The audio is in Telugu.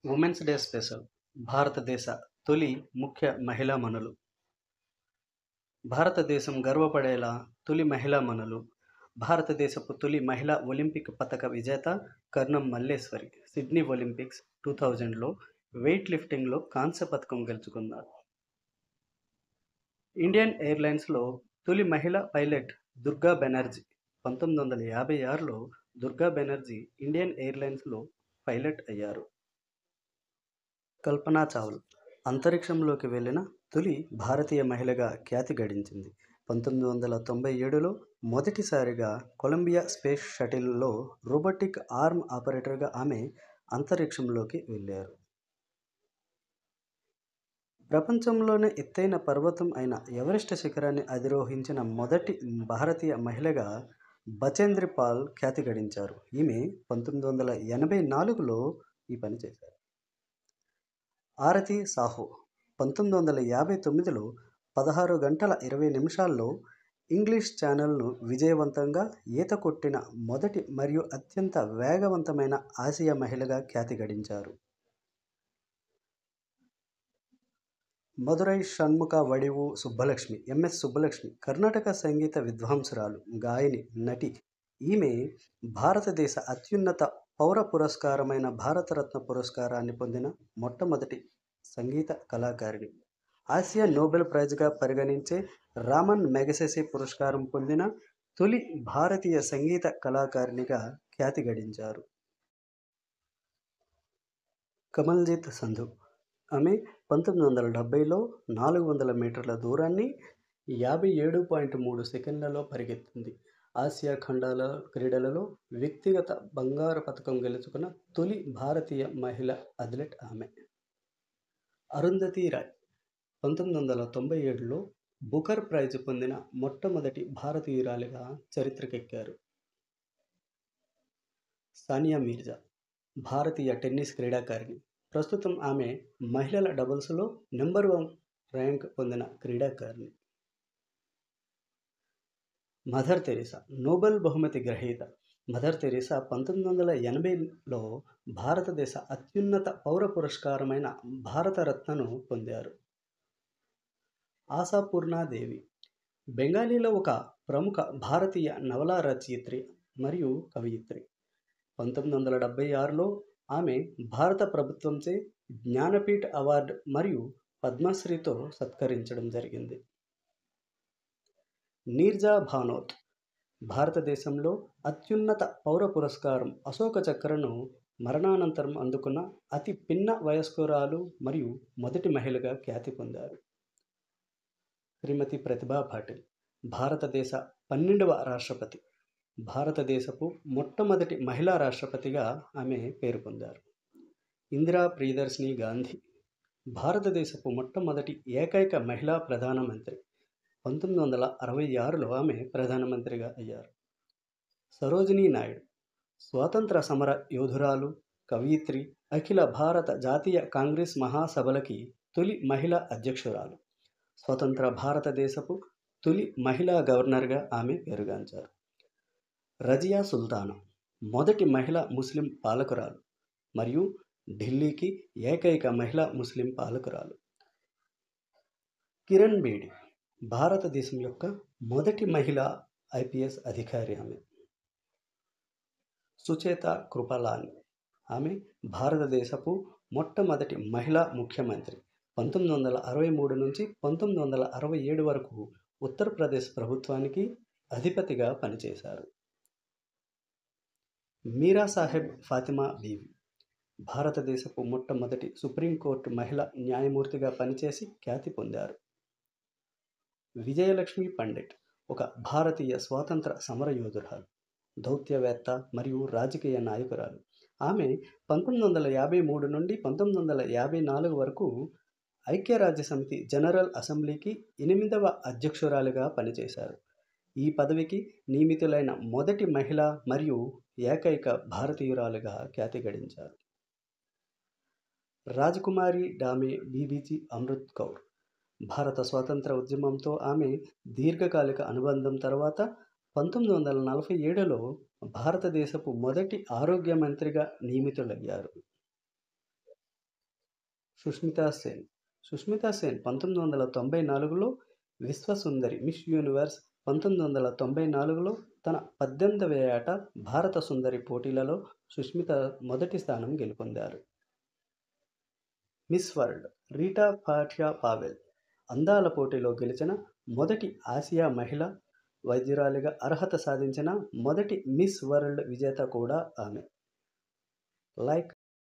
ఉమెన్స్ డే స్పెషల్ భారతదేశ తొలి ముఖ్య మహిళా మనులు భారతదేశం గర్వపడేలా తొలి మహిళా మనులు భారతదేశపు తొలి మహిళా ఒలింపిక్ పతక విజేత కర్ణం మల్లేశ్వరి సిడ్నీ ఒలింపిక్స్ 2000లో వెయిట్ లిఫ్టింగ్లో కాంస్య పతకం గెలుచుకున్నారు. ఇండియన్ ఎయిర్లైన్స్లో తొలి మహిళా పైలట్ దుర్గా బెనర్జీ 1956లో దుర్గా బెనర్జీ ఇండియన్ ఎయిర్లైన్స్లో పైలట్ అయ్యారు. కల్పనా చావ్లా అంతరిక్షంలోకి వెళ్ళిన తొలి భారతీయ మహిళగా ఖ్యాతి గడించింది. 1997లో మొదటిసారిగా కొలంబియా స్పేస్ షటిల్లో రోబోటిక్ ఆర్మ్ ఆపరేటర్గా ఆమె అంతరిక్షంలోకి వెళ్ళారు. ప్రపంచంలోనే ఎత్తైన పర్వతం అయిన ఎవరెస్ట్ శిఖరాన్ని అధిరోహించిన మొదటి భారతీయ మహిళగా బచేంద్రి పాల్ ఖ్యాతి గడించారు. ఈమె 1984లో ఈ పని చేశారు. ఆరతి సాహు 1959లో 16 గంటల 20 నిమిషాల్లో ఇంగ్లీష్ ఛానల్ను విజయవంతంగా ఈత కొట్టిన మొదటి మరియు అత్యంత వేగవంతమైన ఆసియా మహిళగా ఖ్యాతి గడించారు. మదురై షణ్ముఖ వడివు సుబ్బలక్ష్మి ఎంఎస్ సుబ్బలక్ష్మి కర్ణాటక సంగీత విద్వాంసురాలు, గాయని, నటి. ఈమె భారతదేశ అత్యున్నత పౌర పురస్కారమైన భారతరత్న పురస్కారాన్ని పొందిన మొట్టమొదటి సంగీత కళాకారిణి. ఆసియా నోబెల్ ప్రైజ్గా పరిగణించే రామన్ మెగసెసే పురస్కారం పొందిన తొలి భారతీయ సంగీత కళాకారిణిగా ఖ్యాతి గడించారు. కమల్జీత్ సంధు ఆమె 1970లో 400 మీటర్ల దూరాన్ని 57.3 సెకన్లలో పరిగెత్తింది. ఆసియా ఖండాల క్రీడలలో వ్యక్తిగత బంగారు పతకం గెలుచుకున్న తొలి భారతీయ మహిళా అథ్లెట్ ఆమె. అరుంధతీ రాయ్ 1997లో బుకర్ ప్రైజ్ పొందిన మొట్టమొదటి భారతీయురాలిగా చరిత్రకెక్కారు. సానియా మీర్జా భారతీయ టెన్నిస్ క్రీడాకారిణి. ప్రస్తుతం ఆమె మహిళల డబుల్స్లో నెంబర్ 1 ర్యాంక్ పొందిన క్రీడాకారిణి. మదర్ తెరీసా నోబెల్ బహుమతి గ్రహీత. మదర్ తెరీసా 1980లో భారతదేశ అత్యున్నత పౌర పురస్కారమైన భారతరత్నను పొందారు. ఆశాపూర్ణాదేవి బెంగాలీలో ఒక ప్రముఖ భారతీయ నవలా రచయిత్రి మరియు కవయిత్రి. 1976లో ఆమె భారత ప్రభుత్వంచే జ్ఞానపీఠ్ అవార్డు మరియు పద్మశ్రీతో సత్కరించడం జరిగింది. నీర్జా భానోత్ భారతదేశంలో అత్యున్నత పౌర పురస్కారం అశోక చక్రను మరణానంతరం అందుకున్న అతి పిన్న వయస్కురాలు మరియు మొదటి మహిళగా ఖ్యాతి పొందారు. శ్రీమతి ప్రతిభా పాటిల్ భారతదేశ 12వ రాష్ట్రపతి. భారతదేశపు మొట్టమొదటి మహిళా రాష్ట్రపతిగా ఆమె పేరు పొందారు. ఇందిరా ప్రియదర్శిని గాంధీ భారతదేశపు మొట్టమొదటి ఏకైక మహిళా ప్రధానమంత్రి. 1966లో ఆమె ప్రధానమంత్రిగా అయ్యారు. సరోజినీ నాయుడు స్వాతంత్ర సమర యోధురాలు, కవయిత్రి, అఖిల భారత జాతీయ కాంగ్రెస్ మహాసభలకి తొలి మహిళా అధ్యక్షురాలు. స్వతంత్ర భారతదేశపు తొలి మహిళా గవర్నర్గా ఆమె పేరుగాంచారు. రజియా సుల్తానా మొదటి మహిళా ముస్లిం పాలకురాలు మరియు ఢిల్లీకి ఏకైక మహిళా ముస్లిం పాలకురాలు. కిరణ్ బేడి భారతదేశం యొక్క మొదటి మహిళా ఐపీఎస్ అధికారి ఆమె. సుచేత కృపలాని ఆమె భారతదేశపు మొట్టమొదటి మహిళా ముఖ్యమంత్రి. 1963 నుంచి 1967 వరకు ఉత్తరప్రదేశ్ ప్రభుత్వానికి అధిపతిగా పనిచేశారు. మీరా సాహెబ్ ఫాతిమా బీవి భారతదేశపు మొట్టమొదటి సుప్రీంకోర్టు మహిళా న్యాయమూర్తిగా పనిచేసి ఖ్యాతి పొందారు. విజయలక్ష్మి పండిట్ ఒక భారతీయ స్వాతంత్ర సమరయోధురాలు, దౌత్యవేత్త మరియు రాజకీయ నాయకురాలు. ఆమె 1953 నుండి 1954 వరకు ఐక్యరాజ్యసమితి జనరల్ అసెంబ్లీకి 8వ అధ్యక్షురాలిగా పనిచేశారు. ఈ పదవికి నియమితులైన మొదటి మహిళ మరియు ఏకైక భారతీయురాలుగా ఖ్యాతి గడించారు. రాజకుమారి డామే బీబీజీ అమృత్ కౌర్ భారత స్వాతంత్ర ఉద్యమంతో ఆమె దీర్ఘకాలిక అనుబంధం తర్వాత 1947లో భారతదేశపు మొదటి ఆరోగ్య మంత్రిగా నియమితులయ్యారు. సుష్మితా సేన్. సుష్మితా సేన్ 1994లో విశ్వసుందరి మిస్ యూనివర్స్, 1994లో తన 18వ ఏట భారత సుందరి పోటీలలో సుష్మిత మొదటి స్థానం గెలుపొందారు. Miss World Reita Faria Powell. అందాల పోటీలో గెలిచిన మొదటి ఆసియా మహిళ, వైద్యురాలిగా అర్హత సాధించిన మొదటి మిస్ వరల్డ్ విజేత కూడా ఆమె. లైక్